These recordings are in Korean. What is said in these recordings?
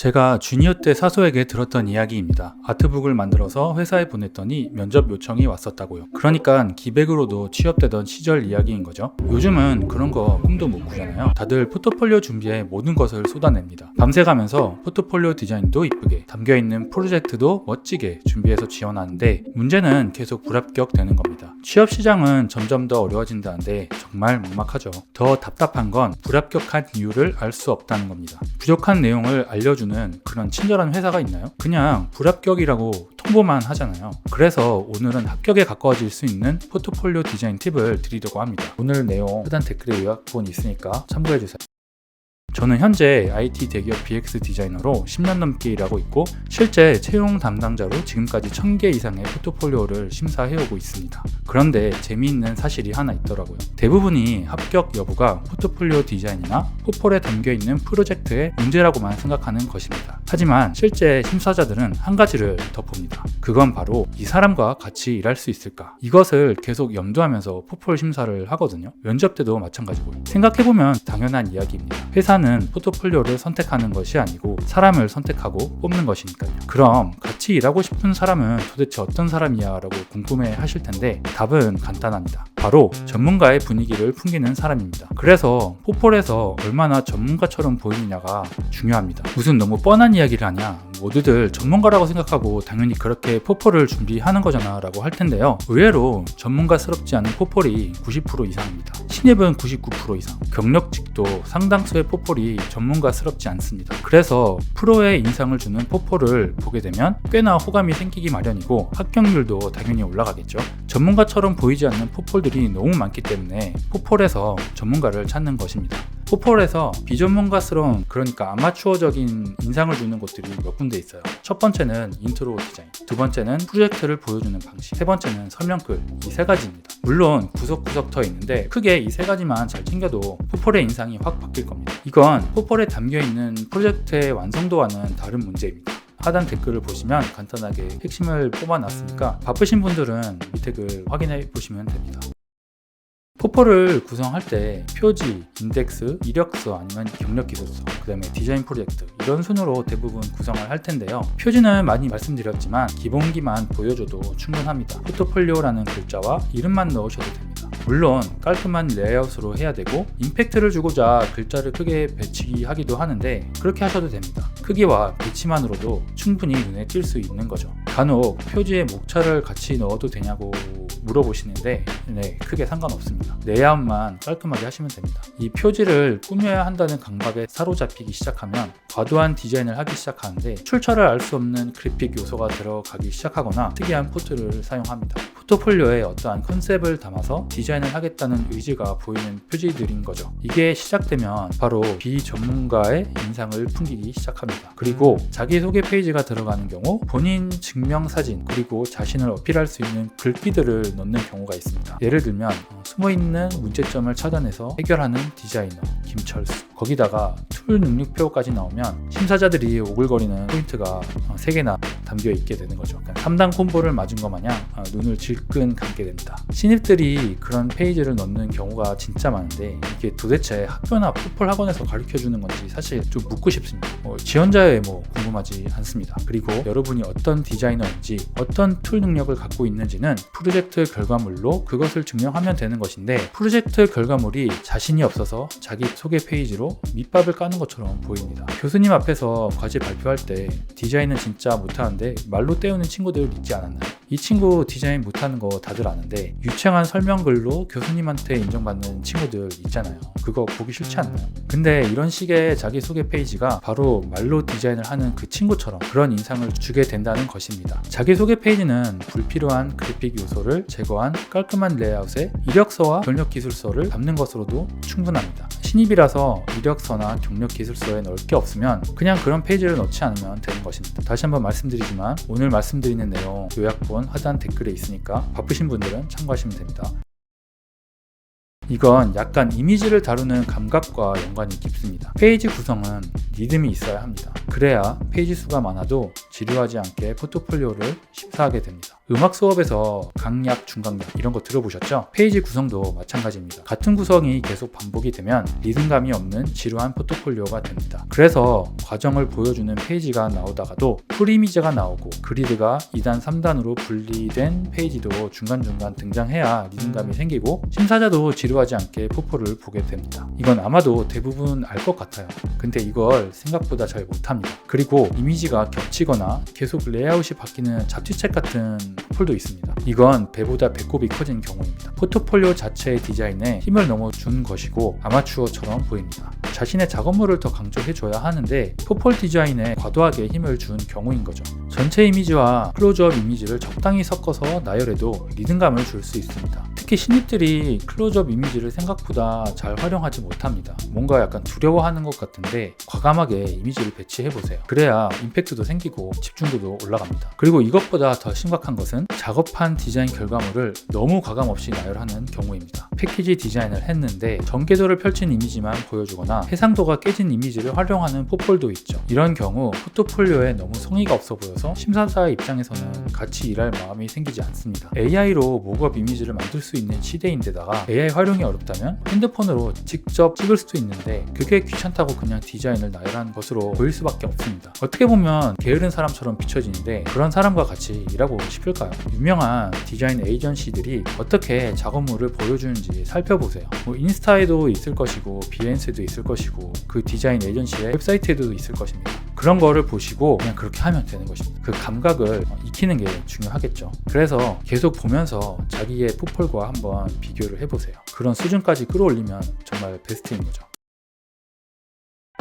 제가 주니어 때 사소에게 들었던 이야기입니다. 아트북을 만들어서 회사에 보냈더니 면접 요청이 왔었다고요. 그러니까 기백으로도 취업되던 시절 이야기인 거죠. 요즘은 그런 거 꿈도 못 꾸잖아요. 다들 포트폴리오 준비에 모든 것을 쏟아냅니다. 밤새 가면서 포트폴리오 디자인도 이쁘게, 담겨있는 프로젝트도 멋지게 준비해서 지원하는데 문제는 계속 불합격되는 겁니다. 취업 시장은 점점 더 어려워진다는데 정말 막막하죠. 더 답답한 건 불합격한 이유를 알 수 없다는 겁니다. 부족한 내용을 알려주는 그런 친절한 회사가 있나요? 그냥 불합격이라고 통보만 하잖아요. 그래서 오늘은 합격에 가까워질 수 있는 포트폴리오 디자인 팁을 드리려고 합니다. 오늘 내용 하단 댓글에 요약본이 있으니까 참고해주세요. 저는 현재 IT 대기업 BX 디자이너로 10년 넘게 일하고 있고 실제 채용 담당자로 지금까지 1000개 이상의 포트폴리오를 심사해오고 있습니다. 그런데 재미있는 사실이 하나 있더라고요. 대부분이 합격 여부가 포트폴리오 디자인이나 포폴에 담겨있는 프로젝트의 문제라고만 생각하는 것입니다. 하지만 실제 심사자들은 한 가지를 더 봅니다. 그건 바로 이 사람과 같이 일할 수 있을까? 이것을 계속 염두하면서 포폴 심사를 하거든요. 면접 때도 마찬가지고요. 생각해보면 당연한 이야기입니다. 회사는 포트폴리오를 선택하는 것이 아니고 사람을 선택하고 뽑는 것이니까요. 그럼 같이 일하고 싶은 사람은 도대체 어떤 사람이야? 라고 궁금해 하실 텐데 답은 간단합니다. 바로 전문가의 분위기를 풍기는 사람입니다. 그래서 포폴에서 얼마나 전문가처럼 보이느냐가 중요합니다. 무슨 너무 뻔한 이야기를 하냐? 모두들 전문가라고 생각하고 당연히 그렇게 포폴을 준비하는 거잖아 라고 할 텐데요. 의외로 전문가스럽지 않은 포폴이 90% 이상입니다. 신입은 99% 이상, 경력직도 상당수의 포폴이 전문가스럽지 않습니다. 그래서 프로의 인상을 주는 포폴을 보게 되면 꽤나 호감이 생기기 마련이고 합격률도 당연히 올라가겠죠. 전문가처럼 보이지 않는 포폴들이 너무 많기 때문에 포폴에서 전문가를 찾는 것입니다. 포폴에서 비전문가스러운, 그러니까 아마추어적인 인상을 주는 곳들이 몇 군데 있어요. 첫 번째는 인트로 디자인, 두 번째는 프로젝트를 보여주는 방식, 세 번째는 설명글, 이 세 가지입니다. 물론 구석구석 더 있는데 크게 이 세 가지만 잘 챙겨도 포폴의 인상이 확 바뀔 겁니다. 이건 포폴에 담겨있는 프로젝트의 완성도와는 다른 문제입니다. 하단 댓글을 보시면 간단하게 핵심을 뽑아놨으니까 바쁘신 분들은 밑에 글 확인해 보시면 됩니다. 포폴을 구성할 때 표지, 인덱스, 이력서 아니면 경력기술서, 그 다음에 디자인 프로젝트 이런 순으로 대부분 구성을 할 텐데요. 표지는 많이 말씀드렸지만 기본기만 보여줘도 충분합니다. 포트폴리오라는 글자와 이름만 넣으셔도 됩니다. 물론 깔끔한 레이아웃으로 해야 되고 임팩트를 주고자 글자를 크게 배치기 하기도 하는데 그렇게 하셔도 됩니다. 크기와 배치만으로도 충분히 눈에 띌 수 있는 거죠. 간혹 표지에 목차를 같이 넣어도 되냐고 물어보시는데 네, 크게 상관없습니다. 레이아웃만 깔끔하게 하시면 됩니다. 이 표지를 꾸며야 한다는 강박에 사로잡히기 시작하면 과도한 디자인을 하기 시작하는데 출처를 알 수 없는 그래픽 요소가 들어가기 시작하거나 특이한 폰트를 사용합니다. 포트폴리오에 어떠한 컨셉을 담아서 디자인을 하겠다는 의지가 보이는 표지들인 거죠. 이게 시작되면 바로 비전문가의 인상을 풍기기 시작합니다. 그리고 자기소개 페이지가 들어가는 경우 본인 증명사진 그리고 자신을 어필할 수 있는 글귀들을 넣는 경우가 있습니다. 예를 들면 숨어있는 문제점을 찾아내서 해결하는 디자이너 김철수, 거기다가 툴 능력표까지 나오면 심사자들이 오글거리는 포인트가 3개나 담겨 있게 되는 거죠. 3단 콤보를 맞은 것 마냥 눈을 질끈 감게 됩니다. 신입들이 그런 페이지를 넣는 경우가 진짜 많은데 이게 도대체 학교나 포폴 학원에서 가르쳐주는 건지 사실 좀 묻고 싶습니다. 지원자의 궁금하지 않습니다. 그리고 여러분이 어떤 디자이너인지 어떤 툴 능력을 갖고 있는지는 프로젝트 결과물로 그것을 증명하면 되는 것인데 프로젝트 결과물이 자신이 없어서 자기 소개 페이지로 밑밥을 까는 것처럼 보입니다. 교수님 앞에서 과제 발표할 때 디자인은 진짜 못하는데 말로 때우는 친구들 있지 않았나요? 이 친구 디자인 못하는 거 다들 아는데 유창한 설명글로 교수님한테 인정받는 친구들 있잖아요. 그거 보기 싫지 않나요? 근데 이런 식의 자기소개 페이지가 바로 말로 디자인을 하는 그 친구처럼 그런 인상을 주게 된다는 것입니다. 자기소개 페이지는 불필요한 그래픽 요소를 제거한 깔끔한 레이아웃에 이력서와 경력기술서를 담는 것으로도 충분합니다. 신입이라서 이력서나 경력기술서에 넣을 게 없으면 그냥 그런 페이지를 넣지 않으면 되는 것입니다. 다시 한번 말씀드리지만 오늘 말씀드리는 내용 요약본 하단 댓글에 있으니까 바쁘신 분들은 참고하시면 됩니다. 이건 약간 이미지를 다루는 감각과 연관이 깊습니다. 페이지 구성은 리듬이 있어야 합니다. 그래야 페이지 수가 많아도 지루하지 않게 포트폴리오를 심사하게 됩니다. 음악 수업에서 강약, 중강약 이런 거 들어보셨죠? 페이지 구성도 마찬가지입니다. 같은 구성이 계속 반복이 되면 리듬감이 없는 지루한 포트폴리오가 됩니다. 그래서 과정을 보여주는 페이지가 나오다가도 풀이미지가 나오고 그리드가 2단, 3단으로 분리된 페이지도 중간중간 등장해야 리듬감이 생기고 심사자도 지루하지 않게 포포를 보게 됩니다. 이건 아마도 대부분 알 것 같아요. 근데 이걸 생각보다 잘 못합니다. 그리고 이미지가 겹치거나 계속 레이아웃이 바뀌는 잡지책 같은 포폴도 있습니다. 이건 배보다 배꼽이 커진 경우입니다. 포트폴리오 자체의 디자인에 힘을 너무 준 것이고 아마추어처럼 보입니다. 자신의 작업물을 더 강조해줘야 하는데 포폴 디자인에 과도하게 힘을 준 경우인 거죠. 전체 이미지와 클로즈업 이미지를 적당히 섞어서 나열해도 리듬감을 줄 수 있습니다. 특히 신입들이 클로즈업 이미지를 생각보다 잘 활용하지 못합니다. 뭔가 약간 두려워하는 것 같은데 과감하게 이미지를 배치해보세요. 그래야 임팩트도 생기고 집중도도 올라갑니다. 그리고 이것보다 더 심각한 것은 작업한 디자인 결과물을 너무 과감 없이 나열하는 경우입니다. 패키지 디자인을 했는데 전개도를 펼친 이미지만 보여주거나 해상도가 깨진 이미지를 활용하는 포폴도 있죠. 이런 경우 포트폴리오에 너무 성의가 없어 보여서 심사자 입장에서는 같이 일할 마음이 생기지 않습니다. AI로 모그업 이미지를 만들 수 있는 시대인데다가 AI 활용이 어렵다면 핸드폰으로 직접 찍을 수도 있는데 그게 귀찮다고 그냥 디자인을 나열한 것으로 보일 수밖에 없습니다. 어떻게 보면 게으른 사람처럼 비춰지는데 그런 사람과 같이 일하고 싶을까요? 유명한 디자인 에이전시들이 어떻게 작업물을 보여주는지 살펴보세요. 인스타에도 있을 것이고 비엔스에도 있을 것이고 그 디자인 에이전시의 웹사이트에도 있을 것입니다. 그런 거를 보시고 그냥 그렇게 하면 되는 것입니다. 그 감각을 익히는 게 중요하겠죠. 그래서 계속 보면서 자기의 포폴과 한번 비교를 해보세요. 그런 수준까지 끌어올리면 정말 베스트인 거죠.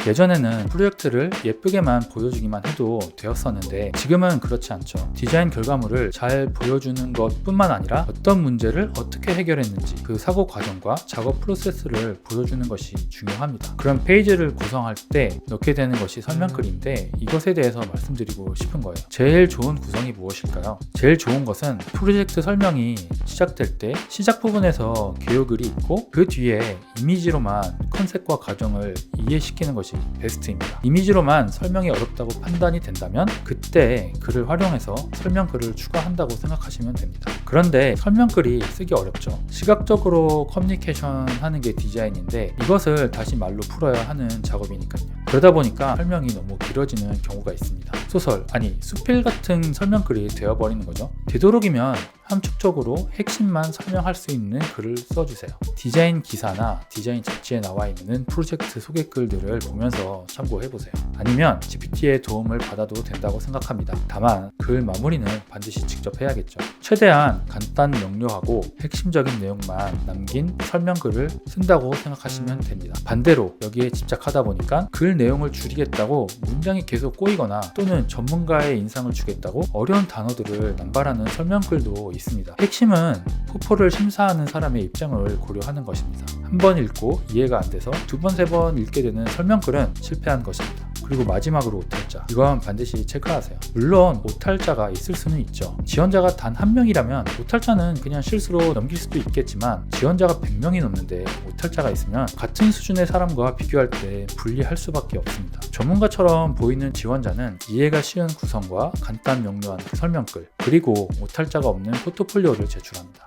예전에는 프로젝트를 예쁘게만 보여주기만 해도 되었었는데 지금은 그렇지 않죠. 디자인 결과물을 잘 보여주는 것 뿐만 아니라 어떤 문제를 어떻게 해결했는지 그 사고 과정과 작업 프로세스를 보여주는 것이 중요합니다. 그런 페이지를 구성할 때 넣게 되는 것이 설명글인데 이것에 대해서 말씀드리고 싶은 거예요. 제일 좋은 구성이 무엇일까요? 제일 좋은 것은 프로젝트 설명이 시작될 때 시작 부분에서 개요글이 있고 그 뒤에 이미지로만 컨셉과 과정을 이해시키는 것이 베스트입니다. 이미지로만 설명이 어렵다고 판단이 된다면 그때 글을 활용해서 설명글을 추가한다고 생각하시면 됩니다. 그런데 설명글이 쓰기 어렵죠. 시각적으로 커뮤니케이션 하는 게 디자인인데 이것을 다시 말로 풀어야 하는 작업이니까요. 그러다 보니까 설명이 너무 길어지는 경우가 있습니다. 소설, 아니 수필 같은 설명글이 되어버리는 거죠. 되도록이면 함축적으로 핵심만 설명할 수 있는 글을 써주세요. 디자인 기사나 디자인 잡지에 나와 있는 프로젝트 소개글들을 보면서 참고해보세요. 아니면 GPT의 도움을 받아도 된다고 생각합니다. 다만 글 마무리는 반드시 직접 해야겠죠. 최대한 간단 명료하고 핵심적인 내용만 남긴 설명글을 쓴다고 생각하시면 됩니다. 반대로 여기에 집착하다 보니까 글 내용을 줄이겠다고 문장이 계속 꼬이거나 또는 전문가의 인상을 주겠다고 어려운 단어들을 남발하는 설명글도 있습니다. 핵심은 포폴을 심사하는 사람의 입장을 고려하는 것입니다. 한 번 읽고 이해가 안 돼서 두 번, 세 번 읽게 되는 설명글은 실패한 것입니다. 그리고 마지막으로 오탈자. 이건 반드시 체크하세요. 물론 오탈자가 있을 수는 있죠. 지원자가 단 한 명이라면 오탈자는 그냥 실수로 넘길 수도 있겠지만 지원자가 100명이 넘는데 오탈자가 있으면 같은 수준의 사람과 비교할 때 불리할 수밖에 없습니다. 전문가처럼 보이는 지원자는 이해가 쉬운 구성과 간단 명료한 설명글 그리고 오탈자가 없는 포트폴리오를 제출합니다.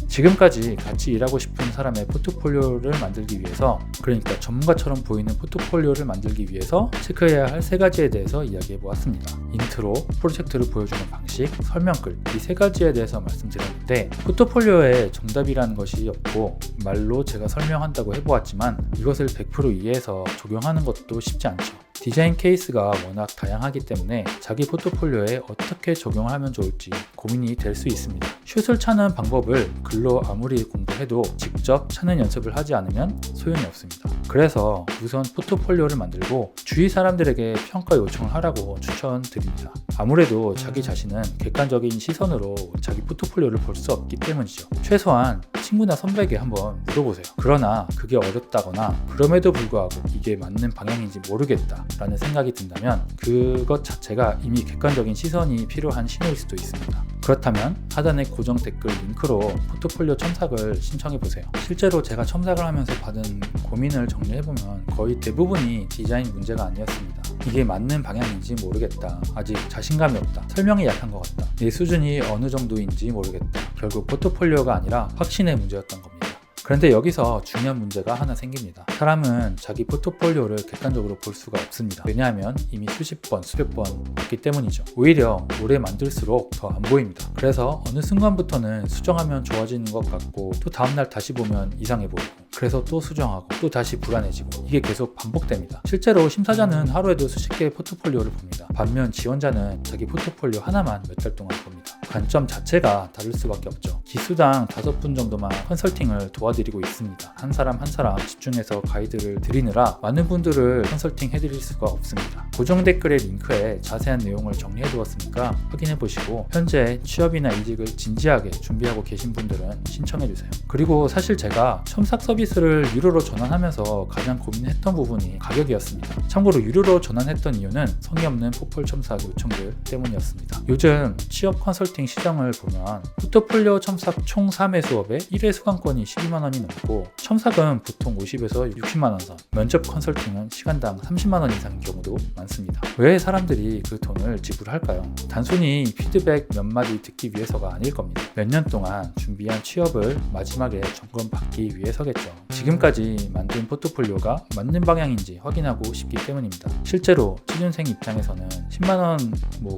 지금까지 같이 일하고 싶은 사람의 포트폴리오를 만들기 위해서, 그러니까 전문가처럼 보이는 포트폴리오를 만들기 위해서 체크해야 할 세 가지에 대해서 이야기해 보았습니다. 인트로, 프로젝트를 보여주는 방식, 설명글, 이 세 가지에 대해서 말씀드렸는데 포트폴리오에 정답이라는 것이 없고 말로 제가 설명한다고 해보았지만 이것을 100% 이해해서 적용하는 것도 쉽지 않죠. 디자인 케이스가 워낙 다양하기 때문에 자기 포트폴리오에 어떻게 적용을 하면 좋을지 고민이 될 수 있습니다. 슛을 차는 방법을 글로 아무리 공부해도 직접 차는 연습을 하지 않으면 소용이 없습니다. 그래서 우선 포트폴리오를 만들고 주위 사람들에게 평가 요청을 하라고 추천드립니다. 아무래도 자기 자신은 객관적인 시선으로 자기 포트폴리오를 볼 수 없기 때문이죠. 최소한 친구나 선배에게 한번 물어보세요. 그러나 그게 어렵다거나 그럼에도 불구하고 이게 맞는 방향인지 모르겠다 라는 생각이 든다면 그것 자체가 이미 객관적인 시선이 필요한 신호일 수도 있습니다. 그렇다면 하단의 고정 댓글 링크로 포트폴리오 첨삭을 신청해보세요. 실제로 제가 첨삭을 하면서 받은 고민을 정리해보면 거의 대부분이 디자인 문제가 아니었습니다. 이게 맞는 방향인지 모르겠다. 아직 자신감이 없다. 설명이 약한 것 같다. 내 수준이 어느 정도인지 모르겠다. 결국 포트폴리오가 아니라 확신의 문제였던 겁니다. 그런데 여기서 중요한 문제가 하나 생깁니다. 사람은 자기 포트폴리오를 객관적으로 볼 수가 없습니다. 왜냐하면 이미 수십 번, 수백 번 봤기 때문이죠. 오히려 오래 만들수록 더 안 보입니다. 그래서 어느 순간부터는 수정하면 좋아지는 것 같고 또 다음날 다시 보면 이상해 보이고 그래서 또 수정하고 또 다시 불안해지고 이게 계속 반복됩니다. 실제로 심사자는 하루에도 수십 개의 포트폴리오를 봅니다. 반면 지원자는 자기 포트폴리오 하나만 몇 달 동안 봅니다. 관점 자체가 다를 수밖에 없죠. 기수당 5분 정도만 컨설팅을 도와드리고 있습니다. 한 사람 한 사람 집중해서 가이드를 드리느라 많은 분들을 컨설팅 해드릴 수가 없습니다. 고정 댓글의 링크에 자세한 내용을 정리해 두었으니까 확인해 보시고 현재 취업이나 이직을 진지하게 준비하고 계신 분들은 신청해 주세요. 그리고 사실 제가 첨삭 서비스를 유료로 전환하면서 가장 고민했던 부분이 가격이었습니다. 참고로 유료로 전환했던 이유는 성의 없는 포폴 첨삭 요청들 때문이었습니다. 요즘 취업 컨설팅 시장을 보면 포트폴리오 첨삭 총 3회 수업에 1회 수강권이 12만 원이 넘고 첨삭은 보통 50에서 60만 원 선, 면접 컨설팅은 시간당 30만 원 이상인 경우도 많습니다. 왜 사람들이 그 돈을 지불할까요? 단순히 피드백 몇 마디 듣기 위해서가 아닐 겁니다. 몇 년 동안 준비한 취업을 마지막에 점검받기 위해서겠죠. 지금까지 만든 포트폴리오가 맞는 방향인지 확인하고 싶기 때문입니다. 실제로 취준생 입장에서는 10만 원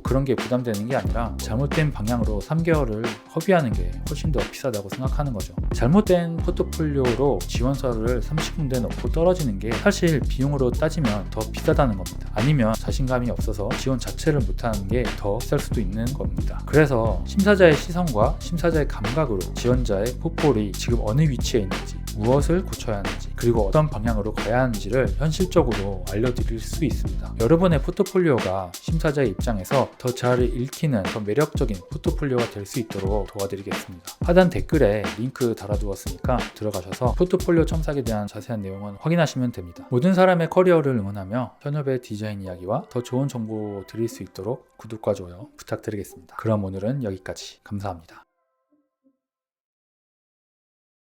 그런 게 부담되는 게 아니라 잘못된 방향으로 3개월을 허비하는 게 훨씬 더 비싸다고 생각하는 거죠. 잘못된 포트폴리오로 지원서를 30군데 넣고 떨어지는 게 사실 비용으로 따지면 더 비싸다는 겁니다. 아니면 자신감이 없어서 지원 자체를 못하는 게 더 비쌀 수도 있는 겁니다. 그래서 심사자의 시선과 심사자의 감각으로 지원자의 포폴이 지금 어느 위치에 있는지, 무엇을 고쳐야 하는지, 그리고 어떤 방향으로 가야 하는지를 현실적으로 알려드릴 수 있습니다. 여러분의 포트폴리오가 심사자의 입장에서 더 잘 읽히는 더 매력적인 포트폴리오가 될 수 있도록 도와드리겠습니다. 하단 댓글에 링크 달아두었으니까 들어가셔서 포트폴리오 첨삭에 대한 자세한 내용은 확인하시면 됩니다. 모든 사람의 커리어를 응원하며 현업의 디자인 이야기와 더 좋은 정보 드릴 수 있도록 구독과 좋아요 부탁드리겠습니다. 그럼 오늘은 여기까지. 감사합니다.